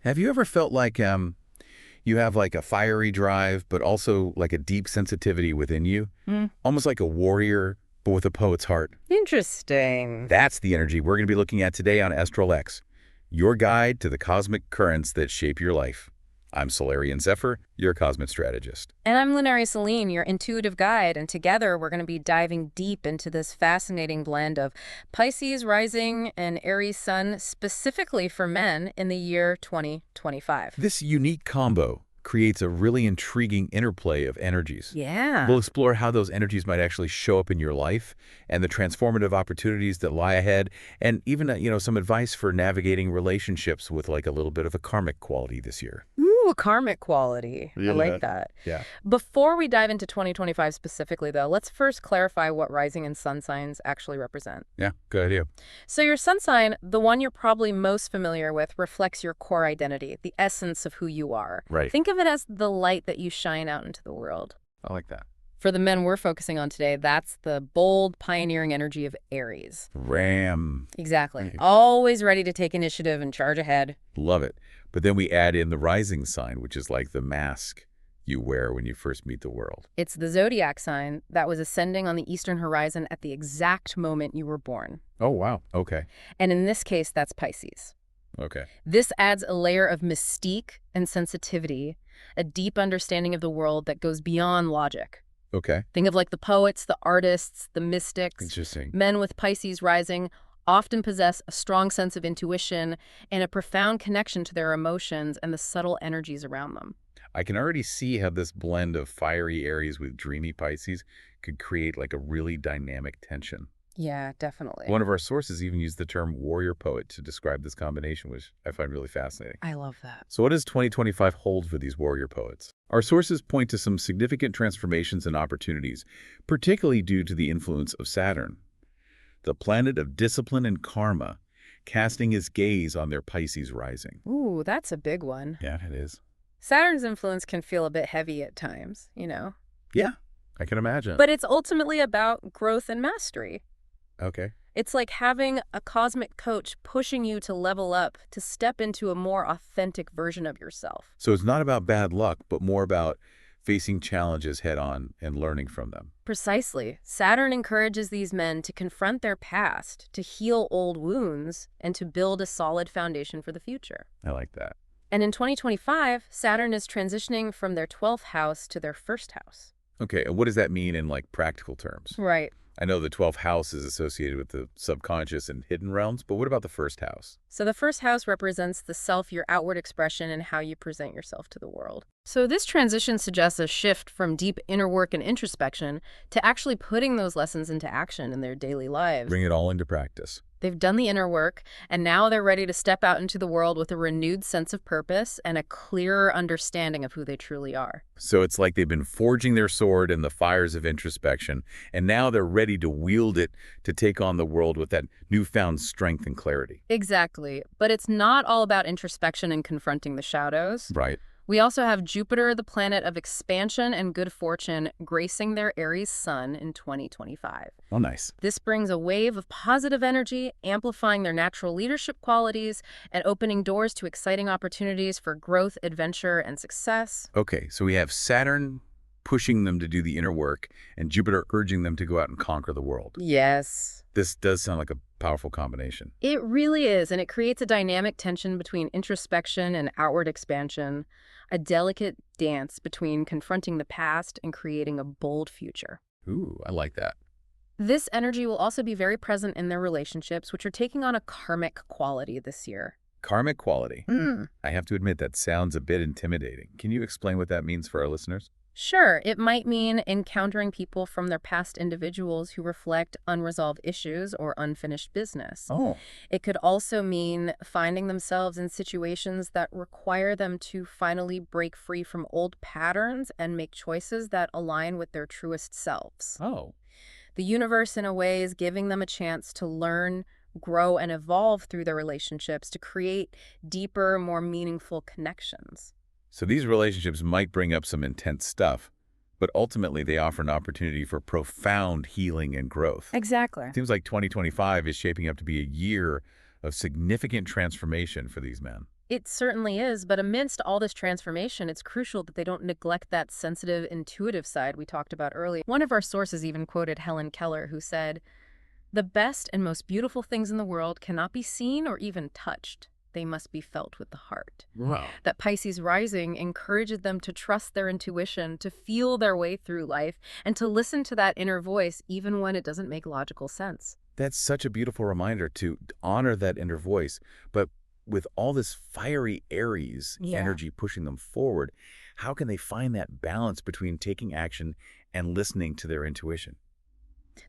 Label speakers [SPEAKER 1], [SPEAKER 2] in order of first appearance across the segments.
[SPEAKER 1] Have you ever felt like you have like a fiery drive, but also like a deep sensitivity within you?
[SPEAKER 2] Mm.
[SPEAKER 1] Almost like a warrior, but with a poet's heart.
[SPEAKER 2] Interesting.
[SPEAKER 1] That's the energy we're going to be looking at today on ASTRALX, your guide to the cosmic currents that shape your life. I'm Solarian Zephyr, your cosmic strategist.
[SPEAKER 2] And I'm Lunari Celine, your intuitive guide, and together we're going to be diving deep into this fascinating blend of Pisces rising and Aries sun, specifically for men in the year 2025.
[SPEAKER 1] This unique combo creates a really intriguing interplay of energies.
[SPEAKER 2] Yeah.
[SPEAKER 1] We'll explore how those energies might actually show up in your life and the transformative opportunities that lie ahead, and even, some advice for navigating relationships with like a little bit of a karmic quality this year.
[SPEAKER 2] Ooh, karmic quality. I
[SPEAKER 1] Yeah.
[SPEAKER 2] like that.
[SPEAKER 1] Yeah.
[SPEAKER 2] Before we dive into 2025 specifically, though, let's first clarify what rising and sun signs actually represent.
[SPEAKER 1] Yeah, good idea.
[SPEAKER 2] So your sun sign, the one you're probably most familiar with, reflects your core identity, the essence of who you are.
[SPEAKER 1] Right.
[SPEAKER 2] Think of it as the light that you shine out into the world.
[SPEAKER 1] I like that.
[SPEAKER 2] For the men we're focusing on today, that's the bold, pioneering energy of Aries.
[SPEAKER 1] Ram.
[SPEAKER 2] Exactly.
[SPEAKER 1] Right.
[SPEAKER 2] Always ready to take initiative and charge ahead.
[SPEAKER 1] Love it. But then we add in the rising sign, which is like the mask you wear when you first meet the world.
[SPEAKER 2] It's the zodiac sign that was ascending on the eastern horizon at the exact moment you were born.
[SPEAKER 1] Oh, wow. Okay.
[SPEAKER 2] And in this case, that's Pisces.
[SPEAKER 1] Okay.
[SPEAKER 2] This adds a layer of mystique and sensitivity, a deep understanding of the world that goes beyond logic.
[SPEAKER 1] Okay.
[SPEAKER 2] Think of like the poets, the artists, the mystics.
[SPEAKER 1] Interesting.
[SPEAKER 2] Men with Pisces rising often possess a strong sense of intuition and a profound connection to their emotions and the subtle energies around them.
[SPEAKER 1] I can already see how this blend of fiery Aries with dreamy Pisces could create like a really dynamic tension.
[SPEAKER 2] Yeah, definitely.
[SPEAKER 1] One of our sources even used the term warrior poet to describe this combination, which I find really fascinating.
[SPEAKER 2] I love that.
[SPEAKER 1] So what does 2025 hold for these warrior poets? Our sources point to some significant transformations and opportunities, particularly due to the influence of Saturn, the planet of discipline and karma, casting his gaze on their Pisces rising.
[SPEAKER 2] Ooh, that's a big one.
[SPEAKER 1] Yeah, it is.
[SPEAKER 2] Saturn's influence can feel a bit heavy at times, you know.
[SPEAKER 1] Yeah, I can imagine.
[SPEAKER 2] But it's ultimately about growth and mastery.
[SPEAKER 1] Okay.
[SPEAKER 2] It's like having a cosmic coach pushing you to level up, to step into a more authentic version of yourself.
[SPEAKER 1] So it's not about bad luck, but more about facing challenges head on and learning from them.
[SPEAKER 2] Precisely. Saturn encourages these men to confront their past, to heal old wounds, and to build a solid foundation for the future.
[SPEAKER 1] I like that.
[SPEAKER 2] And in 2025, Saturn is transitioning from their 12th house to their first house.
[SPEAKER 1] Okay, and what does that mean in like practical terms?
[SPEAKER 2] Right.
[SPEAKER 1] I know the 12th house is associated with the subconscious and hidden realms, but what about the first house?
[SPEAKER 2] So the first house represents the self, your outward expression, and how you present yourself to the world. So this transition suggests a shift from deep inner work and introspection to actually putting those lessons into action in their daily lives.
[SPEAKER 1] Bring it all into practice.
[SPEAKER 2] They've done the inner work, and now they're ready to step out into the world with a renewed sense of purpose and a clearer understanding of who they truly are.
[SPEAKER 1] So it's like they've been forging their sword in the fires of introspection, and now they're ready to wield it to take on the world with that newfound strength and clarity.
[SPEAKER 2] Exactly. But it's not all about introspection and confronting the shadows.
[SPEAKER 1] Right.
[SPEAKER 2] We also have Jupiter, the planet of expansion and good fortune, gracing their Aries sun in 2025.
[SPEAKER 1] Oh, nice.
[SPEAKER 2] This brings a wave of positive energy, amplifying their natural leadership qualities and opening doors to exciting opportunities for growth, adventure, and success.
[SPEAKER 1] Okay, so we have Saturn pushing them to do the inner work and Jupiter urging them to go out and conquer the world.
[SPEAKER 2] Yes.
[SPEAKER 1] This does sound like a powerful combination.
[SPEAKER 2] It really is, and it creates a dynamic tension between introspection and outward expansion, a delicate dance between confronting the past and creating a bold future.
[SPEAKER 1] Ooh, I like that.
[SPEAKER 2] This energy will also be very present in their relationships, which are taking on a karmic quality this year.
[SPEAKER 1] Karmic quality.
[SPEAKER 2] Mm.
[SPEAKER 1] I have to admit that sounds a bit intimidating. Can you explain what that means for our listeners?
[SPEAKER 2] Sure, it might mean encountering people from their past individuals who reflect unresolved issues or unfinished business.
[SPEAKER 1] Oh.
[SPEAKER 2] It could also mean finding themselves in situations that require them to finally break free from old patterns and make choices that align with their truest selves.
[SPEAKER 1] Oh.
[SPEAKER 2] The universe, in a way, is giving them a chance to learn, grow, and evolve through their relationships to create deeper, more meaningful connections.
[SPEAKER 1] So these relationships might bring up some intense stuff, but ultimately they offer an opportunity for profound healing and growth.
[SPEAKER 2] Exactly.
[SPEAKER 1] It seems like 2025 is shaping up to be a year of significant transformation for these men.
[SPEAKER 2] It certainly is, but amidst all this transformation, it's crucial that they don't neglect that sensitive, intuitive side we talked about earlier. One of our sources even quoted Helen Keller, who said, "The best and most beautiful things in the world cannot be seen or even touched. They must be felt with the heart."
[SPEAKER 1] Wow.
[SPEAKER 2] That Pisces rising encourages them to trust their intuition, to feel their way through life, and to listen to that inner voice even when it doesn't make logical sense.
[SPEAKER 1] That's such a beautiful reminder to honor that inner voice. But with all this fiery Aries
[SPEAKER 2] Yeah.
[SPEAKER 1] energy pushing them forward, how can they find that balance between taking action and listening to their intuition?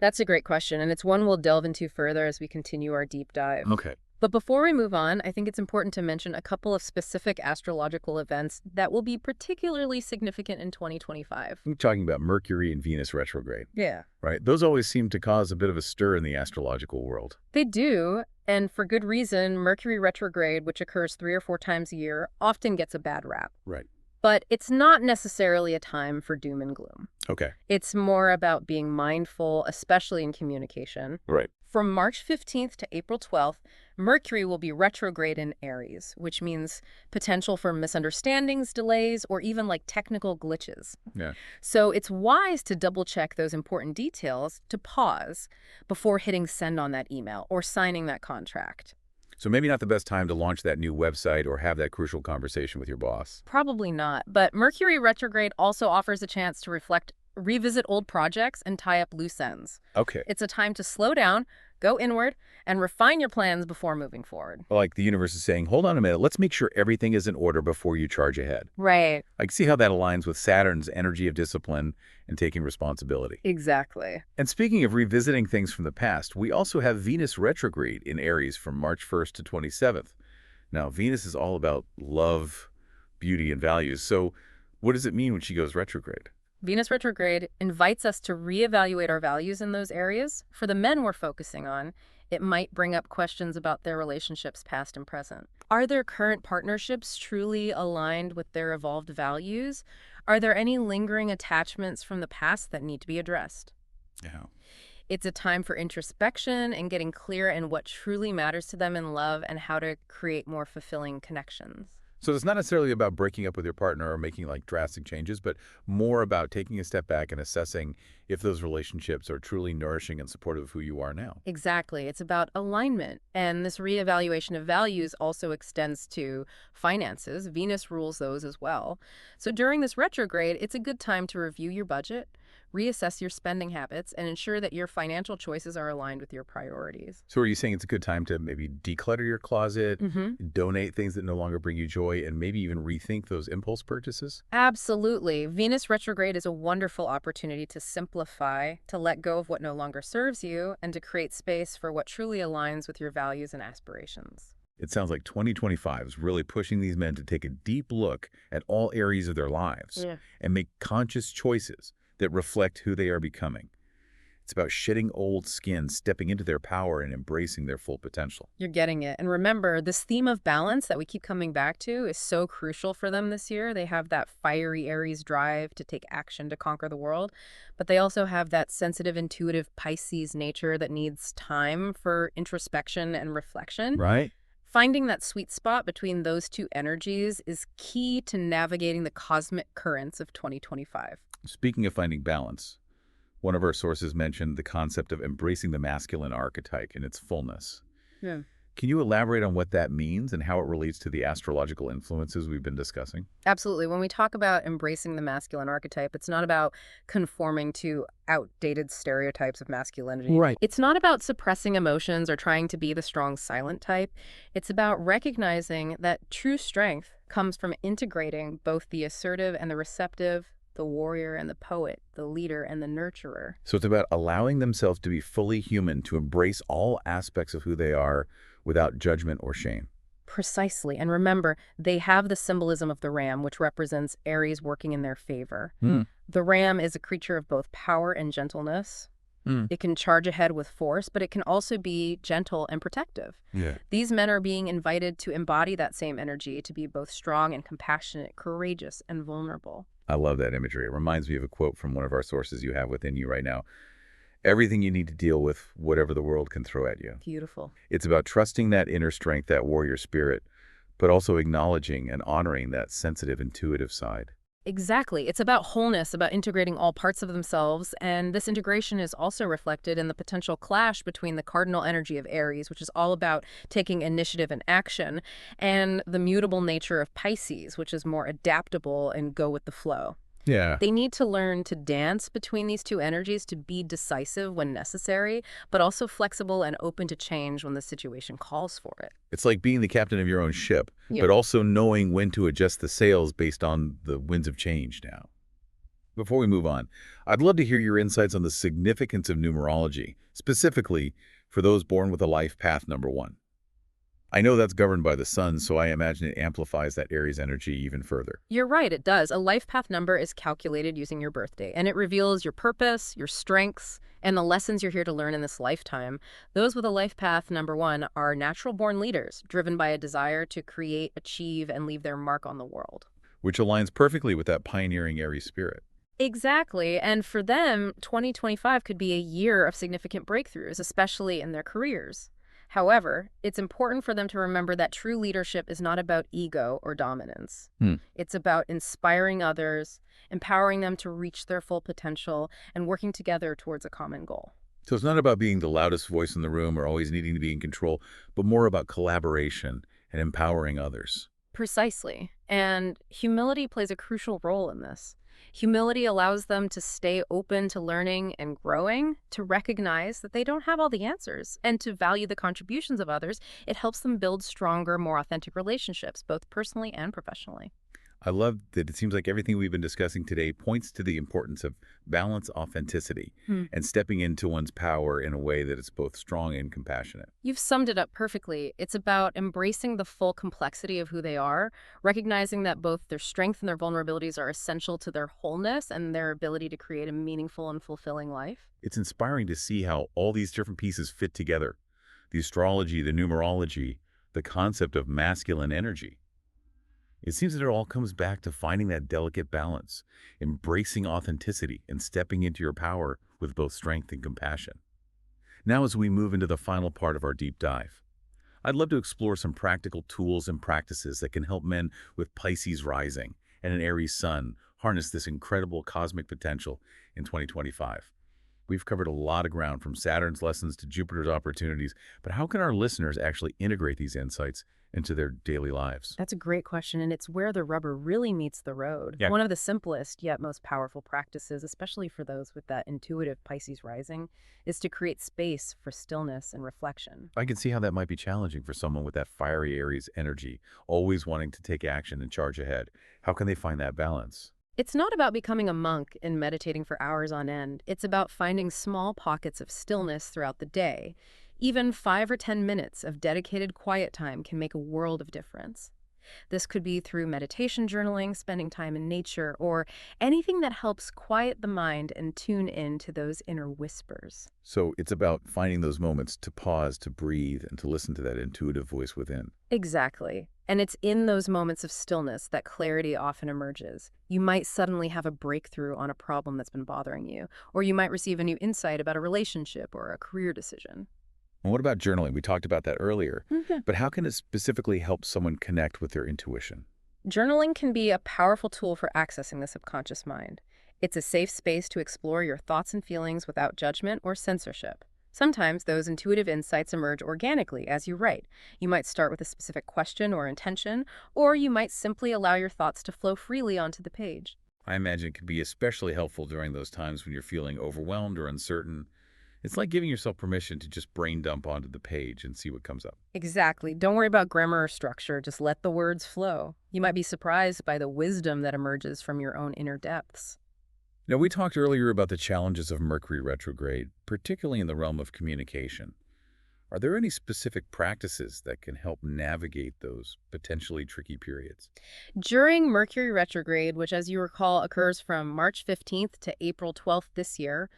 [SPEAKER 2] That's a great question, and it's one we'll delve into further as we continue our deep dive.
[SPEAKER 1] Okay.
[SPEAKER 2] But before we move on, I think it's important to mention a couple of specific astrological events that will be particularly significant in 2025.
[SPEAKER 1] I'm talking about Mercury and Venus retrograde,
[SPEAKER 2] Yeah.
[SPEAKER 1] right? Those always seem to cause a bit of a stir in the astrological world.
[SPEAKER 2] They do, and for good reason. Mercury retrograde, which occurs 3 or 4 times a year, often gets a bad rap.
[SPEAKER 1] Right.
[SPEAKER 2] But it's not necessarily a time for doom and gloom.
[SPEAKER 1] Okay.
[SPEAKER 2] It's more about being mindful, especially in communication.
[SPEAKER 1] Right.
[SPEAKER 2] From March 15th to April 12th, Mercury will be retrograde in Aries, which means potential for misunderstandings, delays, or even like technical glitches.
[SPEAKER 1] Yeah.
[SPEAKER 2] So it's wise to double check those important details, to pause before hitting send on that email or signing that contract.
[SPEAKER 1] So maybe not the best time to launch that new website or have that crucial conversation with your boss.
[SPEAKER 2] Probably not, but Mercury retrograde also offers a chance to reflect, revisit old projects, and tie up loose ends.
[SPEAKER 1] Okay.
[SPEAKER 2] It's a time to slow down, go inward, and refine your plans before moving forward.
[SPEAKER 1] Like the universe is saying, hold on a minute, let's make sure everything is in order before you charge ahead.
[SPEAKER 2] Right.
[SPEAKER 1] I can see how that aligns with Saturn's energy of discipline and taking responsibility.
[SPEAKER 2] Exactly.
[SPEAKER 1] And speaking of revisiting things from the past, we also have Venus retrograde in Aries from March 1st to 27th. Now, Venus is all about love, beauty, and values. So what does it mean when she goes retrograde?
[SPEAKER 2] Venus retrograde invites us to reevaluate our values in those areas. For the men we're focusing on, it might bring up questions about their relationships, past and present. Are their current partnerships truly aligned with their evolved values? Are there any lingering attachments from the past that need to be addressed?
[SPEAKER 1] Yeah.
[SPEAKER 2] It's a time for introspection and getting clear in what truly matters to them in love and how to create more fulfilling connections.
[SPEAKER 1] So it's not necessarily about breaking up with your partner or making like drastic changes, but more about taking a step back and assessing if those relationships are truly nourishing and supportive of who you are now.
[SPEAKER 2] Exactly. It's about alignment. And this reevaluation of values also extends to finances. Venus rules those as well. So during this retrograde, it's a good time to review your budget, reassess your spending habits, and ensure that your financial choices are aligned with your priorities.
[SPEAKER 1] So are you saying it's a good time to maybe declutter your closet,
[SPEAKER 2] Mm-hmm.
[SPEAKER 1] donate things that no longer bring you joy, and maybe even rethink those impulse purchases?
[SPEAKER 2] Absolutely. Venus retrograde is a wonderful opportunity to simplify, to let go of what no longer serves you, and to create space for what truly aligns with your values and aspirations.
[SPEAKER 1] It sounds like 2025 is really pushing these men to take a deep look at all areas of their lives
[SPEAKER 2] Yeah.
[SPEAKER 1] and make conscious choices that reflect who they are becoming. It's about shedding old skin, stepping into their power, and embracing their full potential.
[SPEAKER 2] You're getting it. And remember, this theme of balance that we keep coming back to is so crucial for them this year. They have that fiery Aries drive to take action to conquer the world, but they also have that sensitive, intuitive Pisces nature that needs time for introspection and reflection.
[SPEAKER 1] Right?
[SPEAKER 2] Finding that sweet spot between those two energies is key to navigating the cosmic currents of 2025.
[SPEAKER 1] Speaking of finding balance, one of our sources mentioned the concept of embracing the masculine archetype in its fullness.
[SPEAKER 2] Yeah.
[SPEAKER 1] Can you elaborate on what that means and how it relates to the astrological influences we've been discussing?
[SPEAKER 2] Absolutely. When we talk about embracing the masculine archetype, it's not about conforming to outdated stereotypes of masculinity.
[SPEAKER 1] Right.
[SPEAKER 2] It's not about suppressing emotions or trying to be the strong silent type. It's about recognizing that true strength comes from integrating both the assertive and the receptive, the warrior and the poet, the leader and the nurturer.
[SPEAKER 1] So it's about allowing themselves to be fully human, to embrace all aspects of who they are without judgment or shame.
[SPEAKER 2] Precisely. And remember, they have the symbolism of the ram, which represents Aries working in their favor. The ram is a creature of both power and gentleness. It can charge ahead with force, but it can also be gentle and protective.
[SPEAKER 1] Yeah.
[SPEAKER 2] These men are being invited to embody that same energy, to be both strong and compassionate, courageous and vulnerable.
[SPEAKER 1] I love that imagery. It reminds me of a quote from one of our sources you have within you right now. Everything you need to deal with whatever the world can throw at you.
[SPEAKER 2] Beautiful.
[SPEAKER 1] It's about trusting that inner strength, that warrior spirit, but also acknowledging and honoring that sensitive, intuitive side.
[SPEAKER 2] Exactly. It's about wholeness, about integrating all parts of themselves, and this integration is also reflected in the potential clash between the cardinal energy of Aries, which is all about taking initiative and action, and the mutable nature of Pisces, which is more adaptable and go with the flow.
[SPEAKER 1] Yeah.
[SPEAKER 2] They need to learn to dance between these two energies to be decisive when necessary, but also flexible and open to change when the situation calls for it.
[SPEAKER 1] It's like being the captain of your own ship,
[SPEAKER 2] Yeah.
[SPEAKER 1] but also knowing when to adjust the sails based on the winds of change now. Before we move on, I'd love to hear your insights on the significance of numerology, specifically for those born with a life path number 1. I know that's governed by the sun, so I imagine it amplifies that Aries energy even further.
[SPEAKER 2] You're right, it does. A life path number is calculated using your birthday, and it reveals your purpose, your strengths, and the lessons you're here to learn in this lifetime. Those with a life path number 1 are natural-born leaders, driven by a desire to create, achieve, and leave their mark on the world.
[SPEAKER 1] Which aligns perfectly with that pioneering Aries spirit.
[SPEAKER 2] Exactly, and for them, 2025 could be a year of significant breakthroughs, especially in their careers. However, it's important for them to remember that true leadership is not about ego or dominance.
[SPEAKER 1] Hmm.
[SPEAKER 2] It's about inspiring others, empowering them to reach their full potential, and working together towards a common goal.
[SPEAKER 1] So it's not about being the loudest voice in the room or always needing to be in control, but more about collaboration and empowering others.
[SPEAKER 2] Precisely. And humility plays a crucial role in this. Humility allows them to stay open to learning and growing, to recognize that they don't have all the answers, and to value the contributions of others. It helps them build stronger, more authentic relationships, both personally and professionally.
[SPEAKER 1] I love that it seems like everything we've been discussing today points to the importance of balance, authenticity, and stepping into one's power in a way that is both strong and compassionate.
[SPEAKER 2] You've summed it up perfectly. It's about embracing the full complexity of who they are, recognizing that both their strengths and their vulnerabilities are essential to their wholeness and their ability to create a meaningful and fulfilling life.
[SPEAKER 1] It's inspiring to see how all these different pieces fit together. The astrology, the numerology, the concept of masculine energy. It seems that it all comes back to finding that delicate balance, embracing authenticity, and stepping into your power with both strength and compassion. Now, as we move into the final part of our deep dive, I'd love to explore some practical tools and practices that can help men with Pisces rising and an Aries sun harness this incredible cosmic potential in 2025. We've covered a lot of ground, from Saturn's lessons to Jupiter's opportunities, but how can our listeners actually integrate these insights into their daily lives?
[SPEAKER 2] That's a great question, and it's where the rubber really meets the road.
[SPEAKER 1] Yeah.
[SPEAKER 2] One of the simplest yet most powerful practices, especially for those with that intuitive Pisces rising, is to create space for stillness and reflection.
[SPEAKER 1] I can see how that might be challenging for someone with that fiery Aries energy, always wanting to take action and charge ahead. How can they find that balance?
[SPEAKER 2] It's not about becoming a monk and meditating for hours on end. It's about finding small pockets of stillness throughout the day. Even 5 or 10 minutes of dedicated quiet time can make a world of difference. This could be through meditation journaling, spending time in nature, or anything that helps quiet the mind and tune in to those inner whispers.
[SPEAKER 1] So it's about finding those moments to pause, to breathe, and to listen to that intuitive voice within.
[SPEAKER 2] Exactly. And it's in those moments of stillness that clarity often emerges. You might suddenly have a breakthrough on a problem that's been bothering you, or you might receive a new insight about a relationship or a career decision.
[SPEAKER 1] And what about journaling? We talked about that earlier,
[SPEAKER 2] Mhm.
[SPEAKER 1] but how can it specifically help someone connect with their intuition?
[SPEAKER 2] Journaling can be a powerful tool for accessing the subconscious mind. It's a safe space to explore your thoughts and feelings without judgment or censorship. Sometimes those intuitive insights emerge organically as you write. You might start with a specific question or intention, or you might simply allow your thoughts to flow freely onto the page.
[SPEAKER 1] I imagine it can be especially helpful during those times when you're feeling overwhelmed or uncertain. It's like giving yourself permission to just brain dump onto the page and see what comes up.
[SPEAKER 2] Exactly. Don't worry about grammar or structure. Just let the words flow. You might be surprised by the wisdom that emerges from your own inner depths.
[SPEAKER 1] Now, we talked earlier about the challenges of Mercury retrograde, particularly in the realm of communication. Are there any specific practices that can help navigate those potentially tricky periods?
[SPEAKER 2] During Mercury retrograde, which as you recall occurs from March 15th to April 12th this year,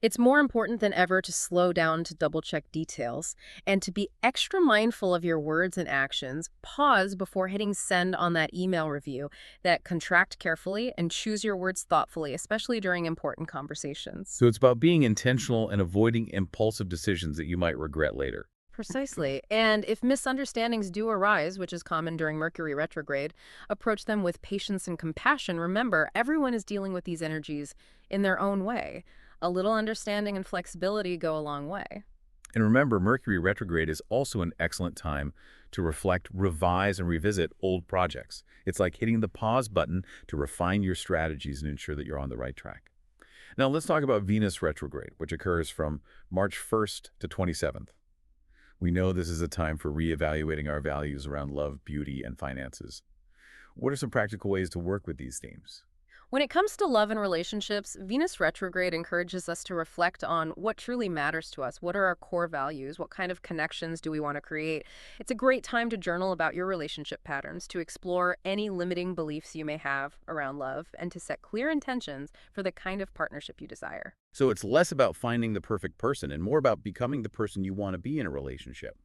[SPEAKER 2] it's more important than ever to slow down to double-check details and to be extra mindful of your words and actions. Pause before hitting send on that email review, that contract carefully and choose your words thoughtfully, especially during important conversations.
[SPEAKER 1] So it's about being intentional and avoiding impulsive decisions that you might regret later.
[SPEAKER 2] Precisely. And if misunderstandings do arise, which is common during Mercury retrograde, approach them with patience and compassion. Remember, everyone is dealing with these energies in their own way. A little understanding and flexibility go a long way.
[SPEAKER 1] And remember, Mercury retrograde is also an excellent time to reflect, revise, and revisit old projects. It's like hitting the pause button to refine your strategies and ensure that you're on the right track. Now let's talk about Venus retrograde, which occurs from March 1st to 27th. We know this is a time for reevaluating our values around love, beauty, and finances. What are some practical ways to work with these themes?
[SPEAKER 2] When it comes to love and relationships, Venus retrograde encourages us to reflect on what truly matters to us. What are our core values? What kind of connections do we want to create? It's a great time to journal about your relationship patterns, to explore any limiting beliefs you may have around love, and to set clear intentions for the kind of partnership you desire.
[SPEAKER 1] So it's less about finding the perfect person and more about becoming the person you want to be in a relationship.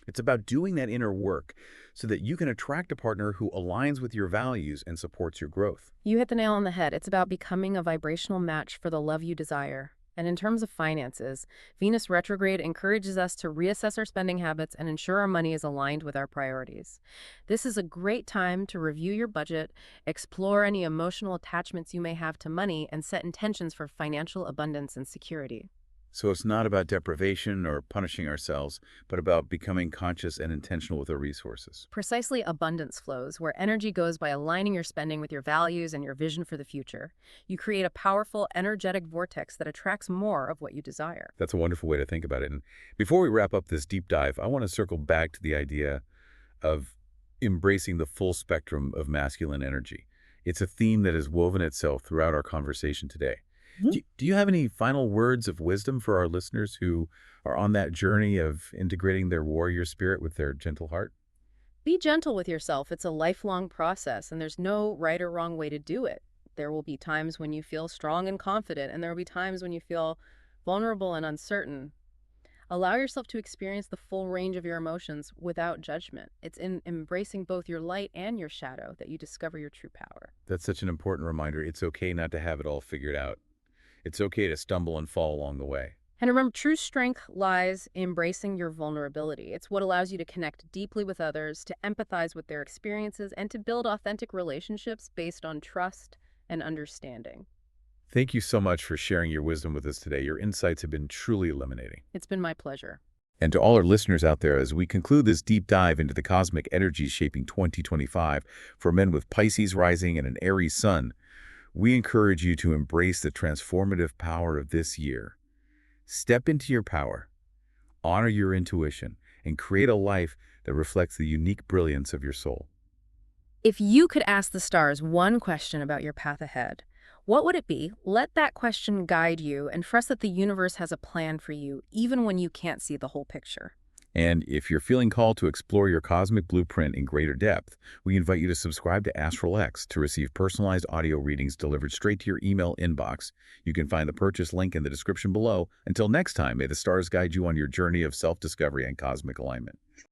[SPEAKER 1] It's about doing that inner work so that you can attract a partner who aligns with your values and supports your growth.
[SPEAKER 2] You hit the nail on the head. It's about becoming a vibrational match for the love you desire. And in terms of finances, Venus retrograde encourages us to reassess our spending habits and ensure our money is aligned with our priorities. This is a great time to review your budget, explore any emotional attachments you may have to money, and set intentions for financial abundance and security.
[SPEAKER 1] So it's not about deprivation or punishing ourselves, but about becoming conscious and intentional with our resources.
[SPEAKER 2] Precisely, abundance flows, where energy goes by aligning your spending with your values and your vision for the future. You create a powerful, energetic vortex that attracts more of what you desire.
[SPEAKER 1] That's a wonderful way to think about it. And before we wrap up this deep dive, I want to circle back to the idea of embracing the full spectrum of masculine energy. It's a theme that has woven itself throughout our conversation today. Do you have any final words of wisdom for our listeners who are on that journey of integrating their warrior spirit with their gentle heart?
[SPEAKER 2] Be gentle with yourself. It's a lifelong process, and there's no right or wrong way to do it. There will be times when you feel strong and confident, and there will be times when you feel vulnerable and uncertain. Allow yourself to experience the full range of your emotions without judgment. It's in embracing both your light and your shadow that you discover your true power.
[SPEAKER 1] That's such an important reminder. It's okay not to have it all figured out. It's okay to stumble and fall along the way.
[SPEAKER 2] And remember, true strength lies in embracing your vulnerability. It's what allows you to connect deeply with others, to empathize with their experiences, and to build authentic relationships based on trust and understanding.
[SPEAKER 1] Thank you so much for sharing your wisdom with us today. Your insights have been truly illuminating.
[SPEAKER 2] It's been my pleasure.
[SPEAKER 1] And to all our listeners out there, as we conclude this deep dive into the cosmic energies shaping 2025 for men with Pisces rising and an Aries sun, we encourage you to embrace the transformative power of this year. Step into your power, honor your intuition, and create a life that reflects the unique brilliance of your soul.
[SPEAKER 2] If you could ask the stars one question about your path ahead, what would it be? Let that question guide you and trust that the universe has a plan for you, even when you can't see the whole picture.
[SPEAKER 1] And if you're feeling called to explore your cosmic blueprint in greater depth, we invite you to subscribe to ASTRALX to receive personalized audio readings delivered straight to your email inbox. You can find the purchase link in the description below. Until next time, may the stars guide you on your journey of self-discovery and cosmic alignment.